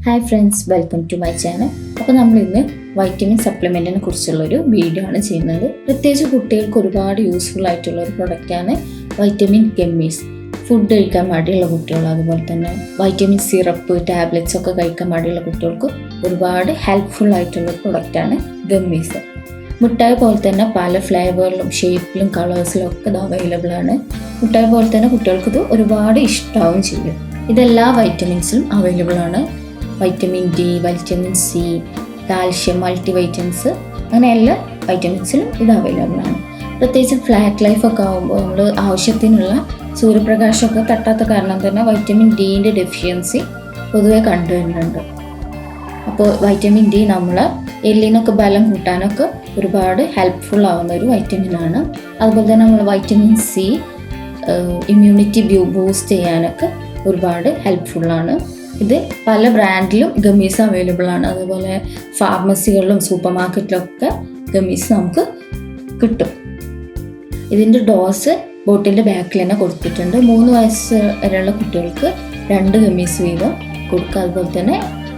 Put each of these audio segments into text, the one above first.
Hi friends, welcome to my channel. അപ്പോൾ നമ്മൾ ഇന്ന് വൈറ്റമിൻ സപ്ലിമെന്റിനെ കുറിച്ചുള്ള ഒരു വീഡിയോ ആണ് ചെയ്യുന്നത്. പ്രത്യേകിച്ച് കുട്ടികൾക്ക് ഒരുപാട് യൂസ്ഫുൾ ആയിട്ടുള്ള ഒരു പ്രൊഡക്റ്റ് ആണ് വൈറ്റമിൻ ഗമ്മീസ്. ഫുഡ് കഴിക്കാൻ മടിയുള്ള കുട്ടികൾ, അതുപോലെ തന്നെ വൈറ്റമിൻ സിറപ്പ്, ടാബ്ലറ്റ്സ് ഒക്കെ കഴിക്കാൻ മടിയുള്ള കുട്ടികൾക്ക് ഒരുപാട് ഹെൽപ്ഫുൾ ആയിട്ടുള്ള ഒരു പ്രൊഡക്റ്റാണ് ഗമ്മീസ്. മിഠായി പോലെ തന്നെ പല ഫ്ലേവറിലും ഷേപ്പിലും കളേഴ്സിലും ഒക്കെ ഇത് അവൈലബിൾ ആണ്. മിഠായി പോലെ തന്നെ കുട്ടികൾക്ക് ഇത് ഒരുപാട് ഇഷ്ടമാവും ചെയ്യും. ഇതെല്ലാ വൈറ്റമിൻസിലും അവൈലബിൾ ആണ്. Vitamin D, vitamin C, calcium, multi vitamins, അങ്ങനെ എല്ലാ വൈറ്റമിൻസിലും ഇത് അവൈലബിൾ ആണ്. പ്രത്യേകിച്ച് ഫ്ലാറ്റ് ലൈഫൊക്കെ ആകുമ്പോൾ നമ്മൾ ആവശ്യത്തിനുള്ള സൂര്യപ്രകാശമൊക്കെ തട്ടാത്ത കാരണം തന്നെ വൈറ്റമിൻ ഡിൻ്റെ ഡെഫിഷ്യൻസി പൊതുവെ കണ്ടുവരുന്നുണ്ട്. അപ്പോൾ വൈറ്റമിൻ ഡി നമ്മളെ എല്ലിനൊക്കെ ബലം കൂട്ടാനൊക്കെ ഒരുപാട് ഹെൽപ്ഫുൾ ആവുന്ന ഒരു വൈറ്റമിനാണ്. അതുപോലെ തന്നെ നമ്മൾ വൈറ്റമിൻ സി ഇമ്മ്യൂണിറ്റി ബൂസ്റ്റ് ചെയ്യാനൊക്കെ ഒരുപാട് ഹെൽപ്ഫുള്ളാണ്. ഇത് പല ബ്രാൻഡിലും ഗമ്മീസ് അവൈലബിൾ ആണ്. അതുപോലെ ഫാർമസികളിലും സൂപ്പർ മാർക്കറ്റിലൊക്കെ ഗമ്മീസ് നമുക്ക് കിട്ടും. ഇതിൻ്റെ ഡോസ് ബോട്ടിലിൻ്റെ ബാക്കിൽ തന്നെ കൊടുത്തിട്ടുണ്ട്. 3 വയസ്സ് വരെയുള്ള കുട്ടികൾക്ക് 2 ഗമ്മീസ് വീതം കൊടുക്കുക. അതുപോലെ തന്നെ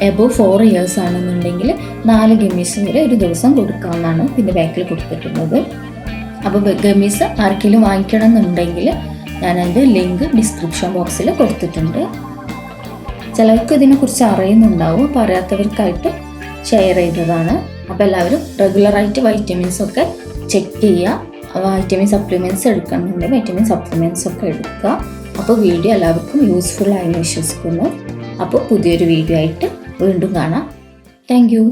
എബോവ് 4 ഇയേഴ്സ് ആണെന്നുണ്ടെങ്കിൽ 4 ഗമ്മീസ് വരെ ഒരു ദിവസം കൊടുക്കാമെന്നാണ് ഇതിൻ്റെ ബാക്കിൽ കൊടുത്തിട്ടുള്ളത്. അപ്പോൾ ഗമ്മീസ് ആർക്കെങ്കിലും വാങ്ങിക്കണം എന്നുണ്ടെങ്കിൽ ഞാനതിൻ്റെ ലിങ്ക് ഡിസ്ക്രിപ്ഷൻ ബോക്സിൽ കൊടുത്തിട്ടുണ്ട്. ചിലർക്ക് ഇതിനെക്കുറിച്ച് അറിയുന്നുണ്ടാവും, അപ്പോൾ അറിയാത്തവർക്കായിട്ട് ഷെയർ ചെയ്തതാണ്. അപ്പോൾ എല്ലാവരും റെഗുലറായിട്ട് വൈറ്റമിൻസ് ഒക്കെ ചെക്ക് ചെയ്യുക. വൈറ്റമിൻ സപ്ലിമെൻറ്റ്സ് എടുക്കണമെന്നുണ്ടെങ്കിൽ വൈറ്റമിൻ സപ്ലിമെൻറ്റ്സ് ഒക്കെ എടുക്കുക. അപ്പോൾ വീഡിയോ എല്ലാവർക്കും യൂസ്ഫുൾ ആയെന്ന് വിശ്വസിക്കുന്നു. അപ്പോൾ പുതിയൊരു വീഡിയോ ആയിട്ട് വീണ്ടും കാണാം. Thank you.